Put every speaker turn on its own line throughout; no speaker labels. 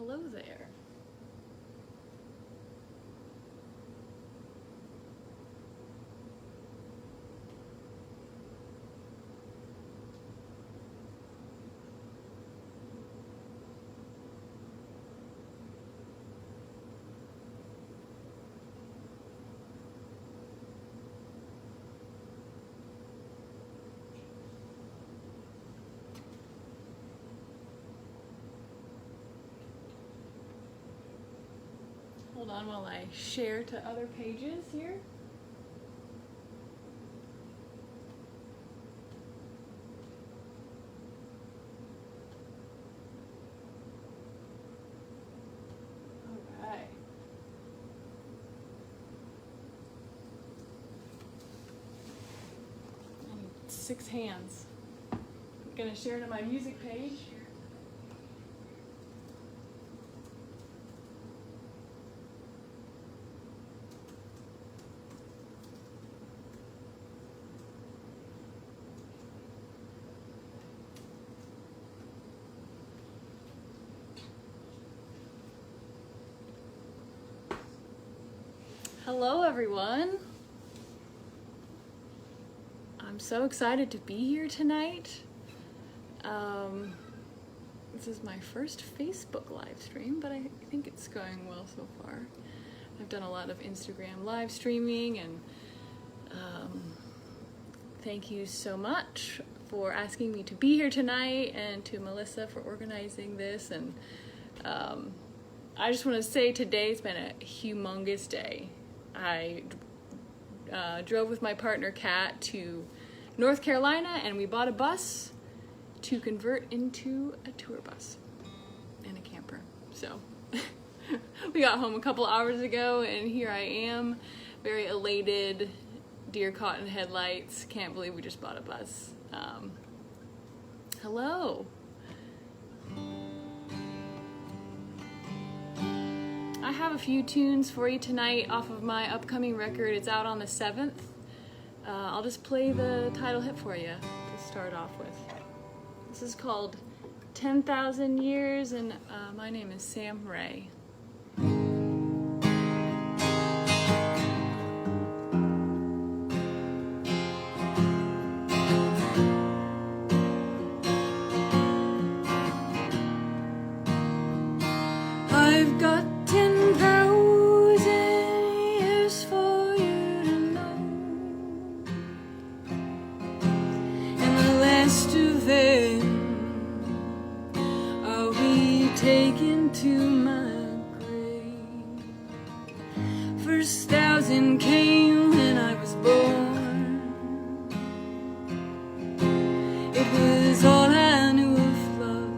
hello there. Hold on while I share to other pages here. All right. I need 6 hands. I'm gonna share to my music page. Hello everyone. I'm so excited to be here tonight. This is my first Facebook live stream, but I think it's going well so far. I've done a lot of Instagram live streaming, and thank you so much for asking me to be here tonight, and to Melissa for organizing this. And I just want to say today's been a humongous day. I drove with my partner Kat to North Carolina, and we bought a bus to convert into a tour bus and a camper. So we got home a couple hours ago, and here I am, very elated, deer caught in headlights. Can't believe we just bought a bus. Hello. I have a few tunes for you tonight off of my upcoming record. It's out on the 7th. I'll just play the title hit for you to start off with. This is called 10,000 Years, and my name is Sam Rae. I've got 10,000 years for you to know, and the last of them I'll be taken to my grave. First 1,000 came when I was born. It was all I knew of love.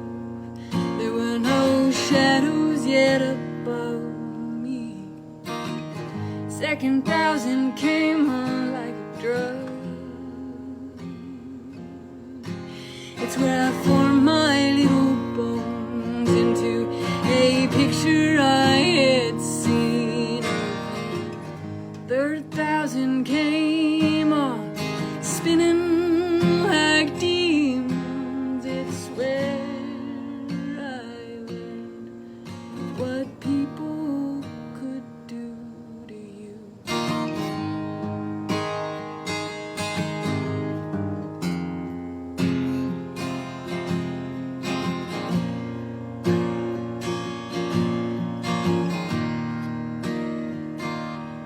There were no shadows yet above me. Second 1,000 came on like a drug. It's where I formed my little bones into a picture I had seen. Third 1,000 came on, spinning like demons. It's where I learned what people could do to you.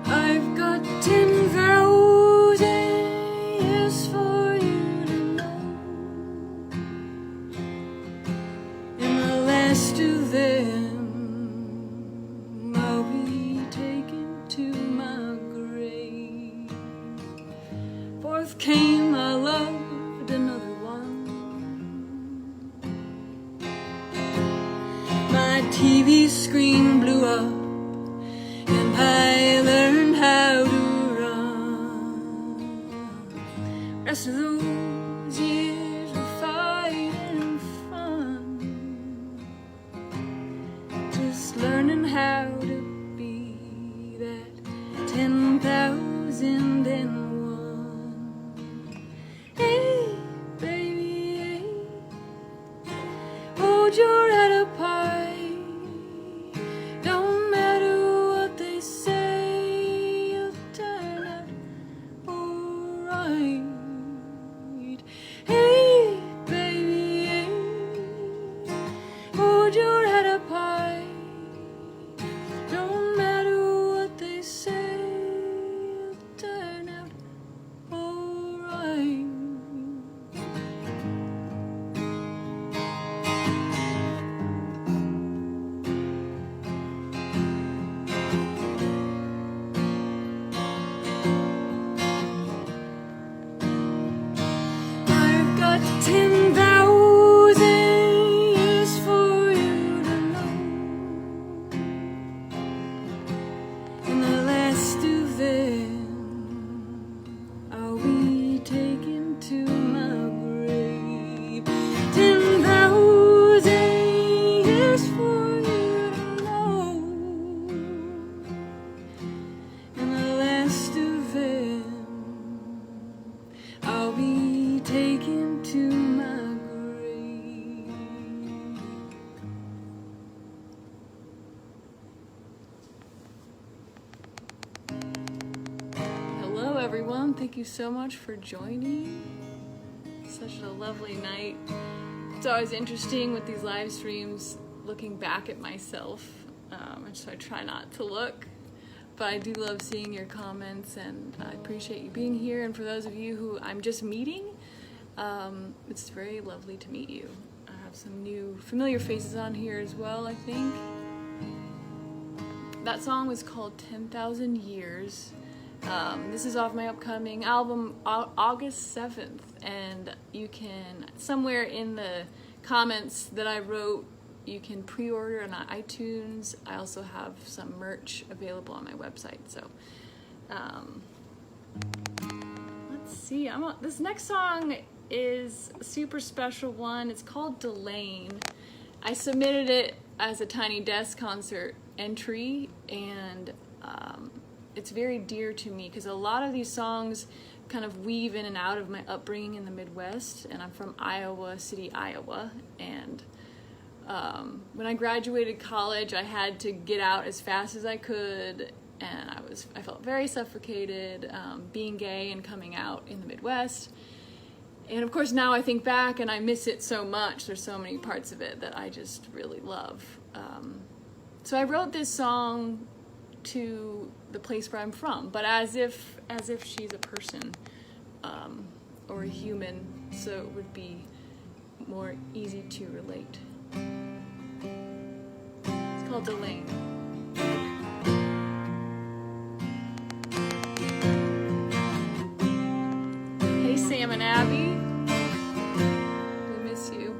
I've got 10,000 years for you to know, and the last of them I'll be taken to my grave. Fourth came, I loved another one. My TV screen blew up, and I learned how to run. Rest of those years were fighting and fun, just learning how to be that 10,001. Hey, baby, hey, hold your head up high. everyone. Thank you so much for joining. Such a lovely night. It's always interesting with these live streams, looking back at myself. So I try not to look, but I do love seeing your comments, and I appreciate you being here. And for those of you who I'm just meeting, it's very lovely to meet you. I have some new familiar faces on here as well, I think. That song was called 10,000 Years. This is off my upcoming album, August 7th, and you can, somewhere in the comments that I wrote, you can pre-order on iTunes. I also have some merch available on my website. So, let's see. This next song is a super special one. It's called Delane. I submitted it as a Tiny Desk concert entry, and it's very dear to me because a lot of these songs kind of weave in and out of my upbringing in the Midwest, and I'm from Iowa City, Iowa, and when I graduated college, I had to get out as fast as I could, and I felt very suffocated being gay and coming out in the Midwest. And of course now I think back and I miss it so much. There's so many parts of it that I just really love. So I wrote this song to the place where I'm from, but as if she's a person or a human, so it would be more easy to relate. It's called Delane. Hey Sam and Abby, we miss you.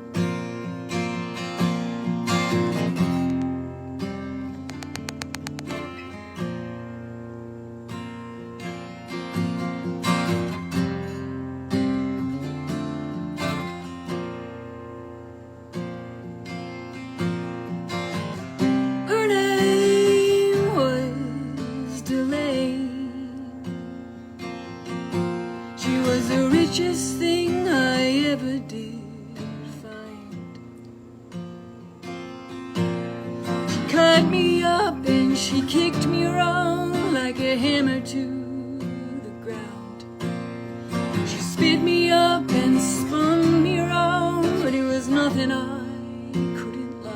Richest thing I ever did find. She cut me up and she kicked me around like a hammer to the ground. She spit me up and spun me around, but it was nothing I couldn't love.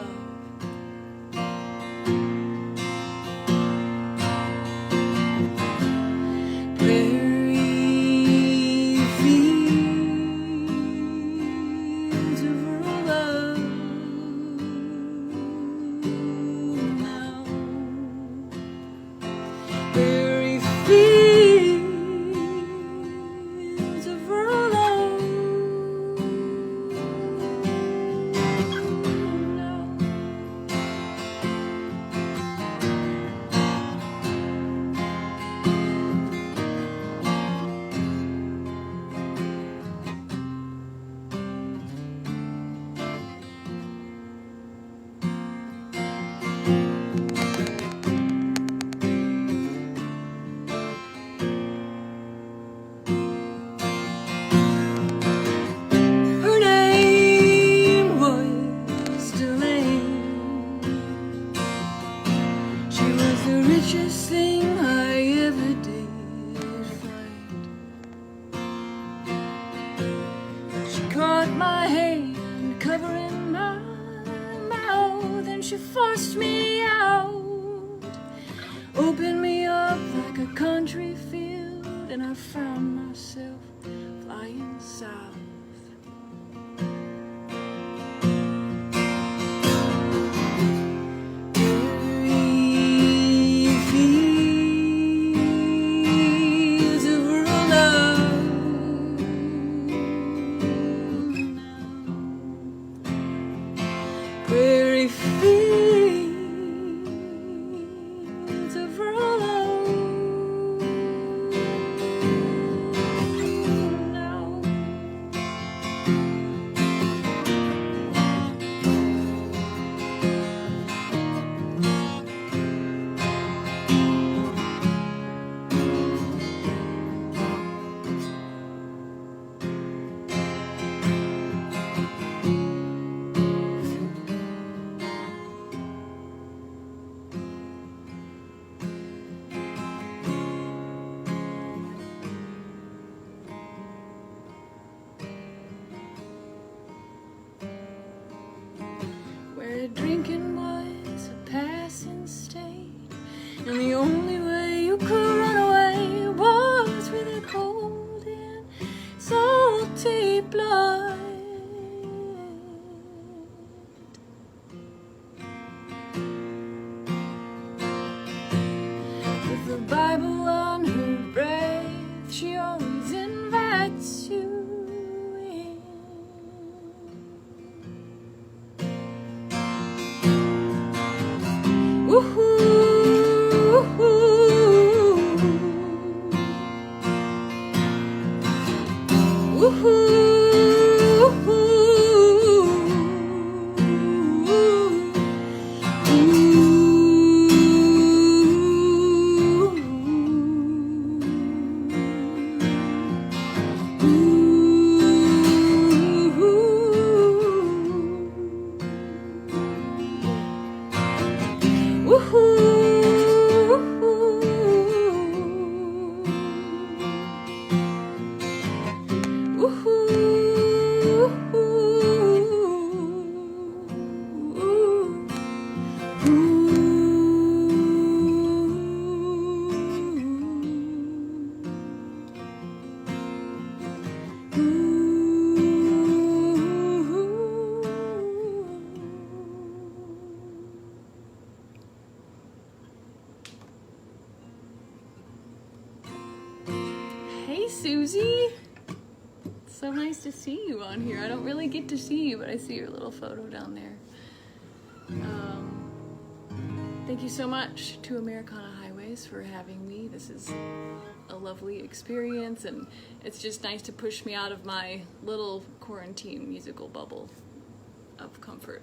where drinking was a passing state, and the only way you could run away was with a cold and salty blood. With the Bible on her breath, she always invites you in. Woohoo, woohoo, Hey Susie! It's so nice to see you on here. I don't really get to see you, but I see your little photo down there. Thank you so much to Americana Highways for having me. This is a lovely experience, and it's just nice to push me out of my little quarantine musical bubble of comfort.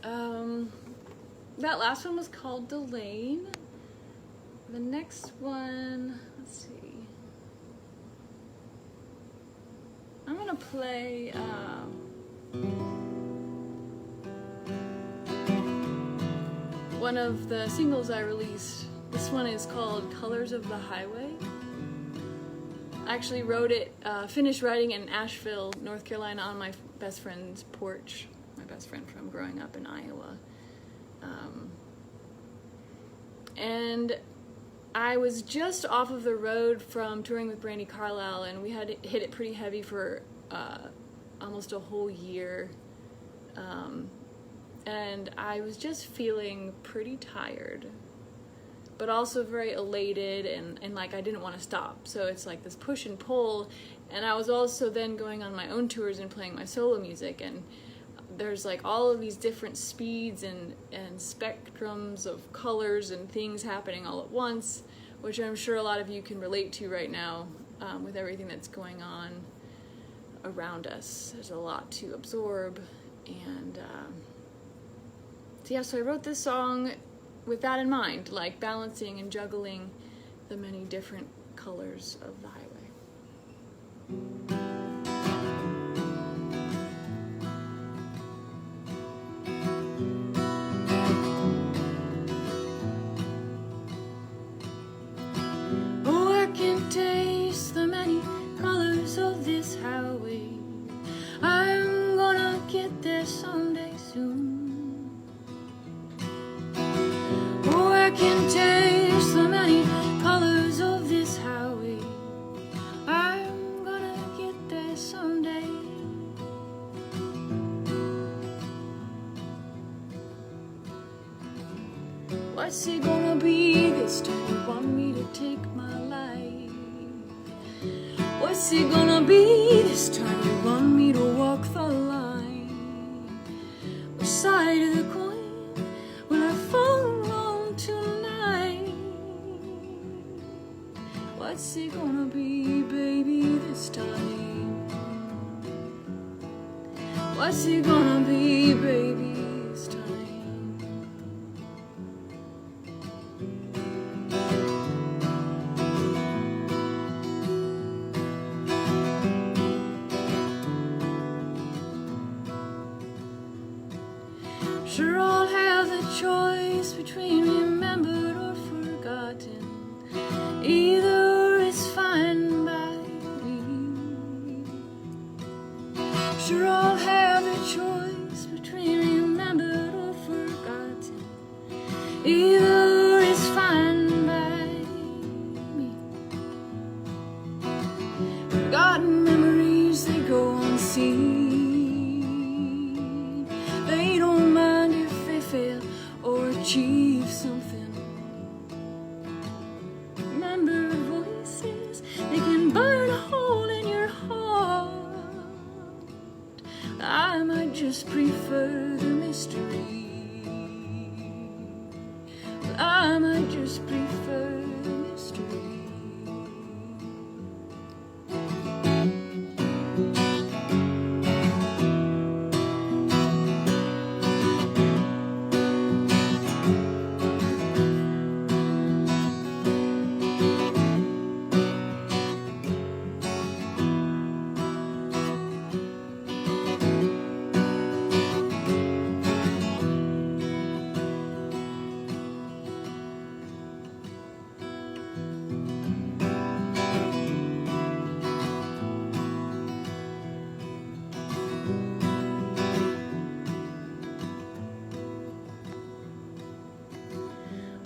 That last one was called Delane. The next one, let's see. I'm gonna play one of the singles I released. This one is called Colors of the Highway. I actually wrote it, finished writing in Asheville, North Carolina on my best friend's porch. My best friend from growing up in Iowa. And I was just off of the road from touring with Brandi Carlile, and we had hit it pretty heavy for almost a whole year. And I was just feeling pretty tired, but also very elated, and like I didn't want to stop. So it's like this push and pull, and I was also then going on my own tours and playing my solo music, and there's like all of these different speeds and spectrums of colors and things happening all at once, which I'm sure a lot of you can relate to right now with everything that's going on around us. There's a lot to absorb, and so I wrote this song with that in mind, like balancing and juggling the many different colors of the highway. What's it gonna be this time you want me to take my life? What's it gonna be this time you want me to walk the line? Which side of the coin will I fall on tonight? What's it gonna be, baby, this time? What's it gonna be, baby, this time? Sure, I'll have the choice between remembered or forgotten. Either is fine by me. Sure, I'll have the choice Either is fine by me. Forgotten memories, they go unseen. They don't mind if they fail or achieve something. Remember voices, they can burn a hole in your heart. I might just prefer the mystery. I might just prefer the mystery.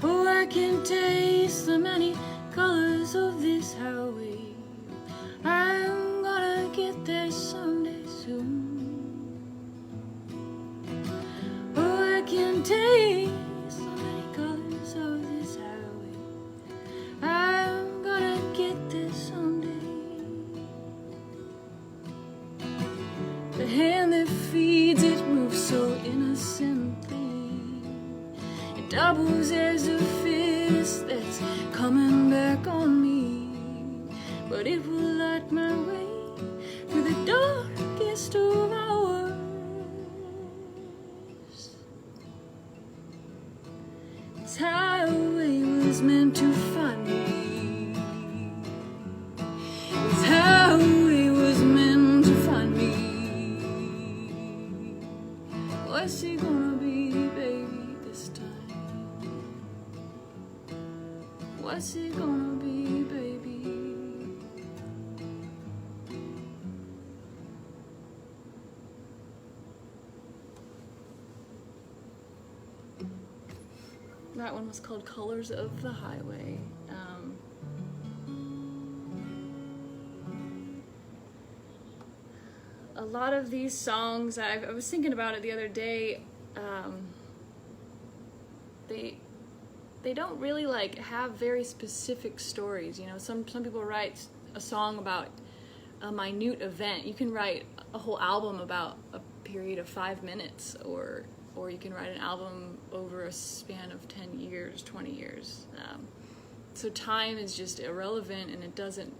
Oh, I can taste the many colors of this highway. I'm gonna get there someday soon. Oh, I can taste the many colors of this highway. I'm gonna get there someday. The hand that feeds it moves so innocently. It doubles as a fist that's coming back on me. But it will light my way through the darkest of hours. This highway was meant to find me. This highway was meant to find me. What's it gonna be, baby, this time? What's it gonna be, baby? That one was called Colors of the Highway. A lot of these songs, I was thinking about it the other day, they don't really like have very specific stories. You know, some people write a song about a minute event. You can write a whole album about a period of 5 minutes, or you can write an album over a span of 10 years, 20 years. So time is just irrelevant, and it doesn't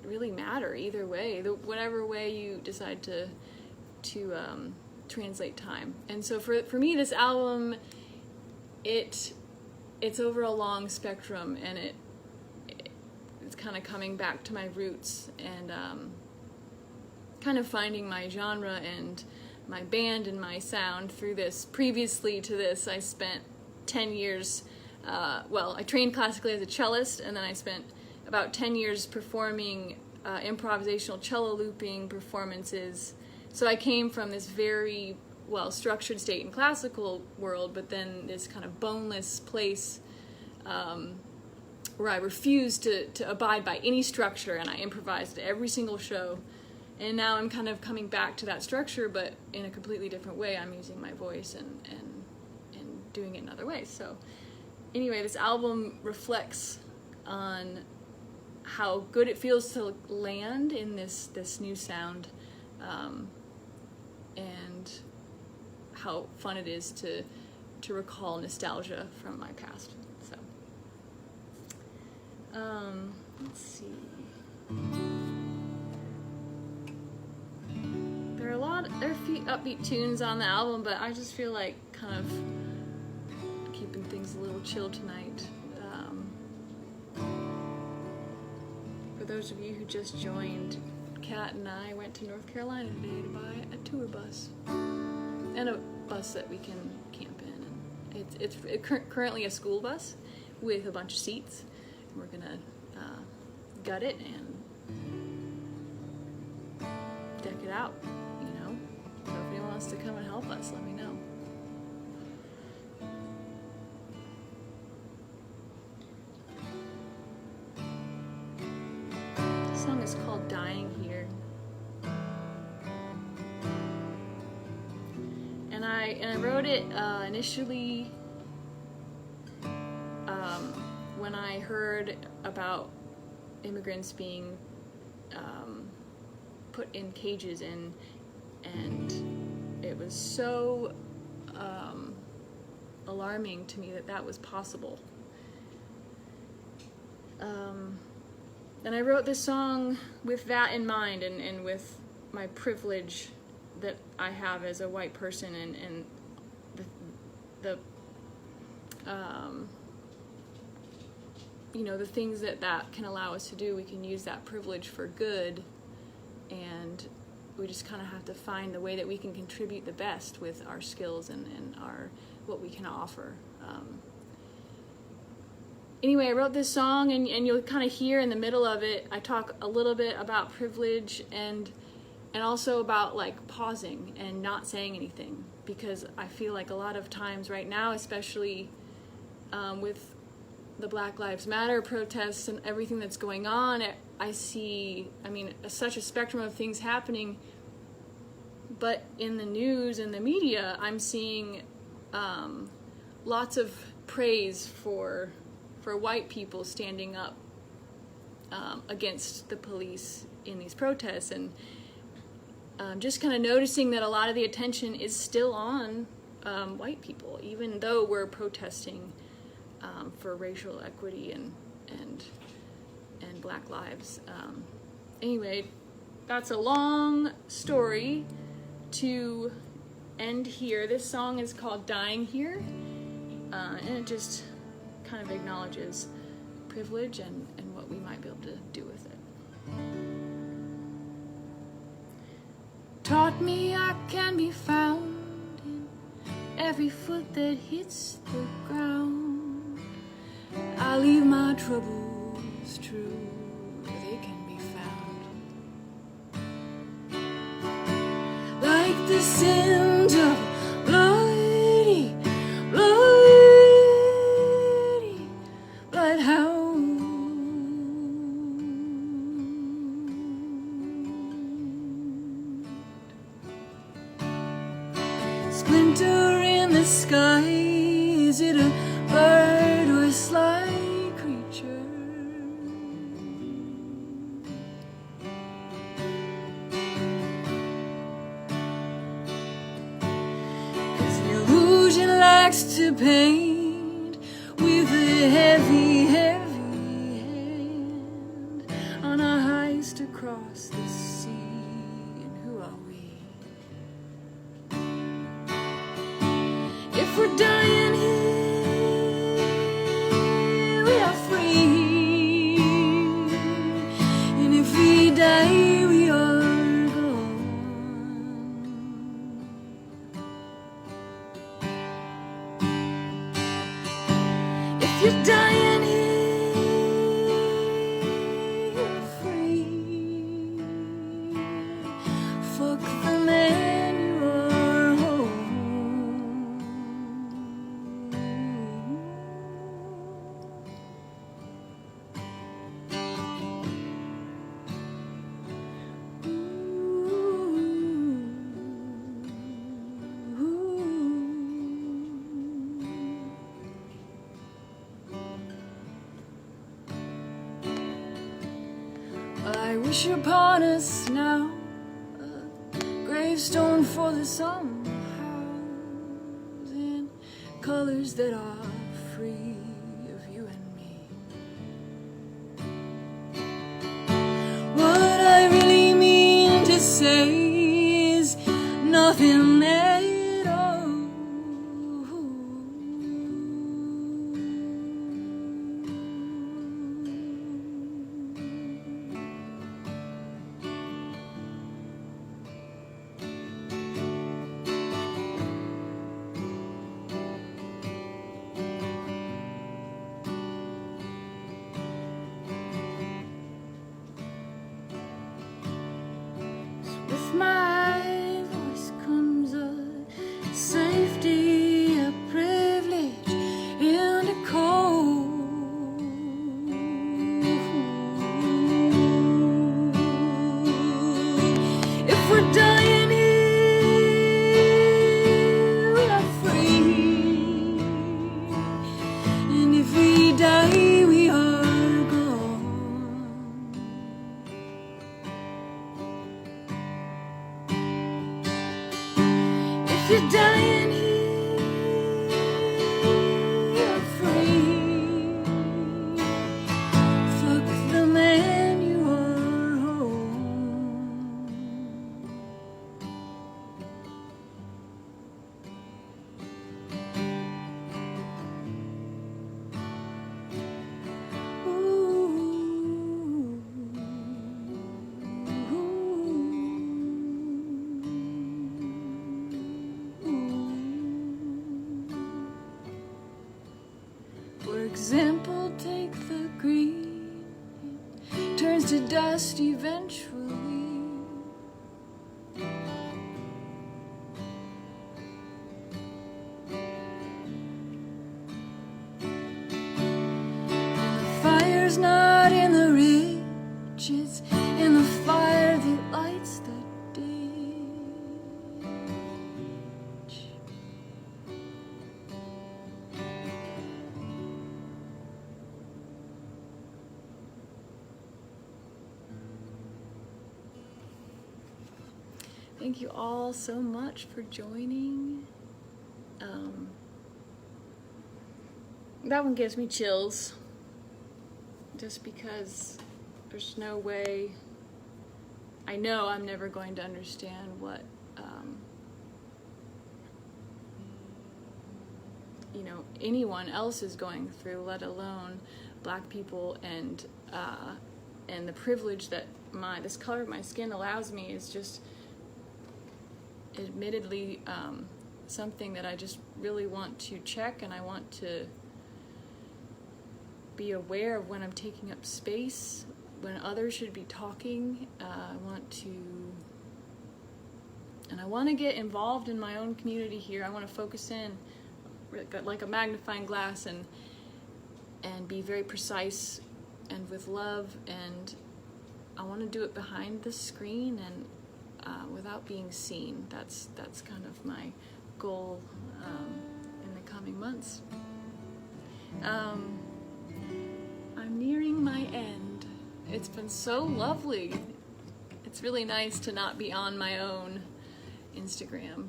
really matter either way, whatever way you decide to translate time. And so for me, this album, it's over a long spectrum, and it's kind of coming back to my roots and kind of finding my genre and my band and my sound through this. Previously to this, I spent 10 years, I trained classically as a cellist, and then I spent about 10 years performing improvisational cello looping performances. So I came from this very well-structured state in classical world, but then this kind of boneless place where I refused to abide by any structure, and I improvised at every single show. And now I'm kind of coming back to that structure, but in a completely different way. I'm using my voice and doing it in other ways. So anyway, this album reflects on how good it feels to land in this new sound, and how fun it is to recall nostalgia from my past. So let's see. There are a few upbeat tunes on the album, but I just feel like kind of keeping things a little chill tonight. For those of you who just joined, Kat and I went to North Carolina today to buy a tour bus and a bus that we can camp in. And it's currently a school bus with a bunch of seats. We're gonna gut it and deck it out, you know. So if anyone wants wants to come and help us, let me know. The song is called Dying Here. And I wrote it initially when I heard about immigrants being put in cages, and it was so alarming to me that was possible. And I wrote this song with that in mind, and with my privilege that I have as a white person, and the you know, the things that can allow us to do. We can use that privilege for good, and we just kind of have to find the way that we can contribute the best with our skills and what we can offer. Anyway, I wrote this song, and you'll kind of hear in the middle of it, I talk a little bit about privilege and also about like pausing and not saying anything, because I feel like a lot of times right now, especially with the Black Lives Matter protests and everything that's going on, I see, such a spectrum of things happening, but in the news and the media, I'm seeing lots of praise for white people standing up against the police in these protests, and just kind of noticing that a lot of the attention is still on white people, even though we're protesting for racial equity and Black lives. Anyway, that's a long story to end here. This song is called Dying Here, and it just kind of acknowledges privilege and what we might be able to do with it. Taught me I can be found in every foot that hits the ground. I leave my troubles true, they can be found. Like the sins of bloody bloodhound. Splinter in the sky, is it a bird or a sly creature? Cause the illusion likes to paint with a heavy hand on a heist across the sea. And who are we? If we're dying here, we are free. And if we die, we are gone. If you're dying here, you're free. Fuck the man you are home. I wish upon us now a gravestone for the summer house in colors that are free of you and me. What I really mean to say is nothing at all. With my you're dying here free, fuck the man you are home. For example, take the green, it turns to dust eventually. And the fire's not in the rich, it's in the fire that lights the ditch. Thank you all so much for joining. That one gives me chills, just because there's no way, I know I'm never going to understand what, anyone else is going through, let alone Black people, and the privilege that this color of my skin allows me is just admittedly something that I just really want to check, and I want to be aware of when I'm taking up space, when others should be talking. I want to get involved in my own community here. I want to focus in like a magnifying glass and be very precise and with love, and I want to do it behind the screen and without being seen. That's kind of my goal in the coming months. I'm nearing my end. It's been so lovely. It's really nice to not be on my own Instagram.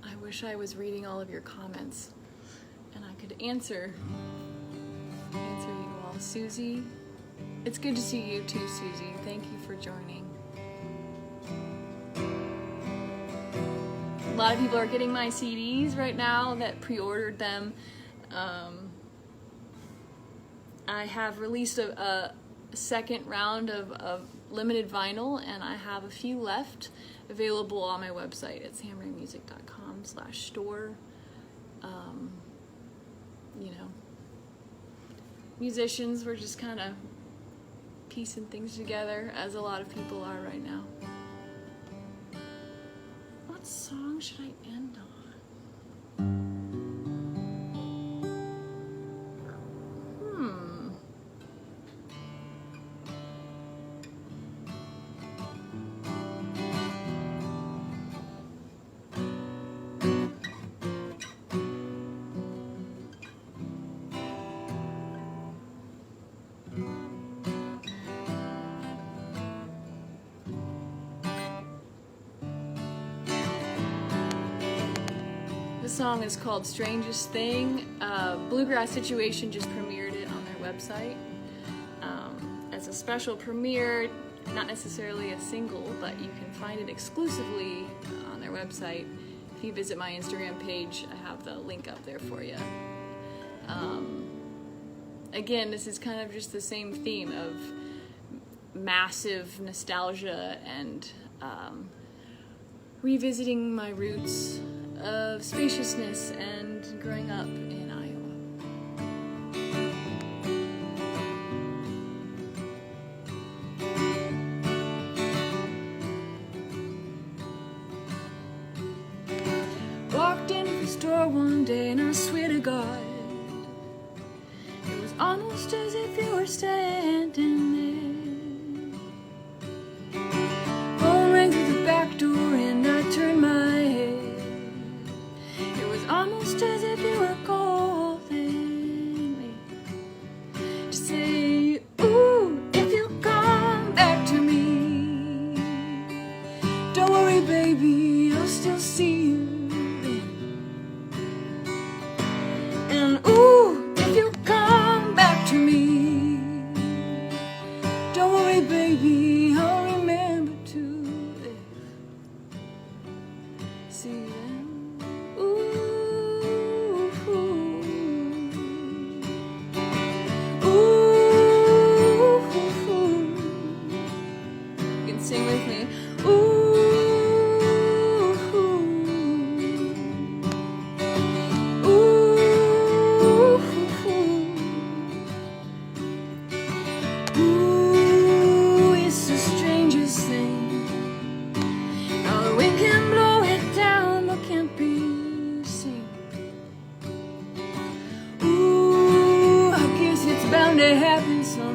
I wish I was reading all of your comments and I could answer you all. Susie, it's good to see you too, Susie. Thank you for joining. A lot of people are getting my CDs right now that pre-ordered them. I have released a second round of limited vinyl, and I have a few left available on my website at samraemusic.com/store. Musicians, we're just kind of piecing things together, as a lot of people are right now. What song should I end on? The song is called Strangest Thing. Bluegrass Situation just premiered it on their website as a special premiere, not necessarily a single, but you can find it exclusively on their website. If you visit my Instagram page, I have the link up there for you. Again, this is kind of just the same theme of massive nostalgia and revisiting my roots of spaciousness and growing up in Iowa. Walked into the store one day and I swear to God, it was almost as if you were standing there. Phone rang through the back door and I turned my head. Almost as if you were calling me to say, ooh, if you come back to me,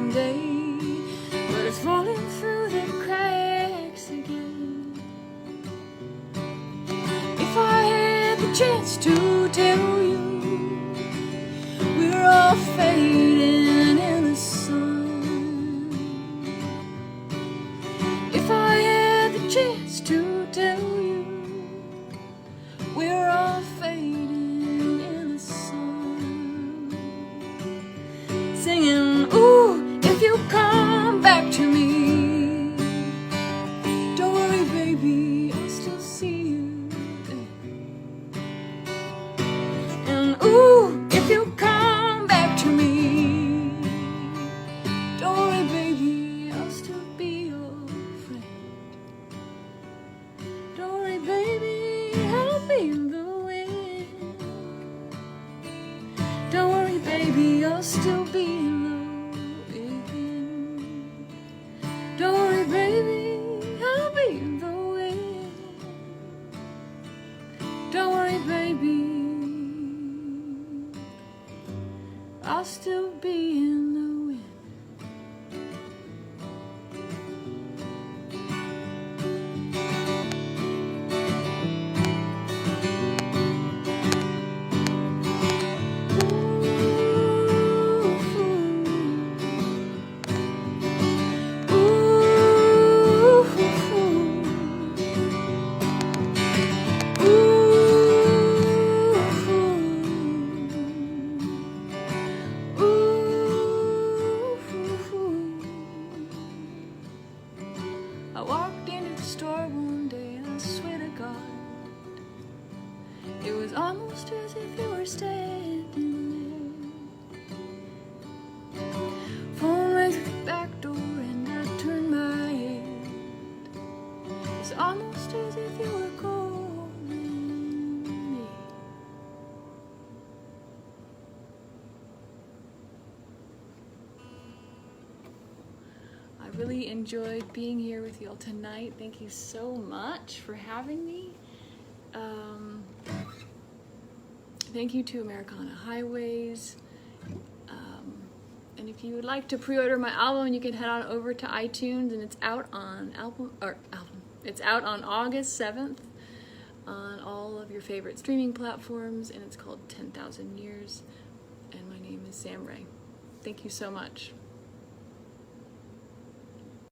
someday, but it's falling through the cracks again. If I had the chance to tell you we're all fading in the sun, if I had the chance to tell you we're all fading in the sun, singing, ooh, if you come back to me, don't worry, baby, I'll still see you. And ooh, if you come back to me, don't worry, baby, I'll still be your friend. Don't worry, baby, I'll be the wind. Don't worry, baby, I'll still be in love again. Don't worry, baby, I'll be the wind. Don't worry, baby, I'll still be in the wind. I walked into the store one day and I swear to God, it was almost as if you were standing there. Phone rang through the back door and I turned my head. It was almost as if you were calling me. I really enjoyed being here with y'all tonight. Thank you so much for having me. Thank you to Americana Highways. And if you would like to pre-order my album, you can head on over to iTunes, and it's out on It's out on August 7th on all of your favorite streaming platforms, and it's called 10,000 Years. And my name is Sam Rae. Thank you so much.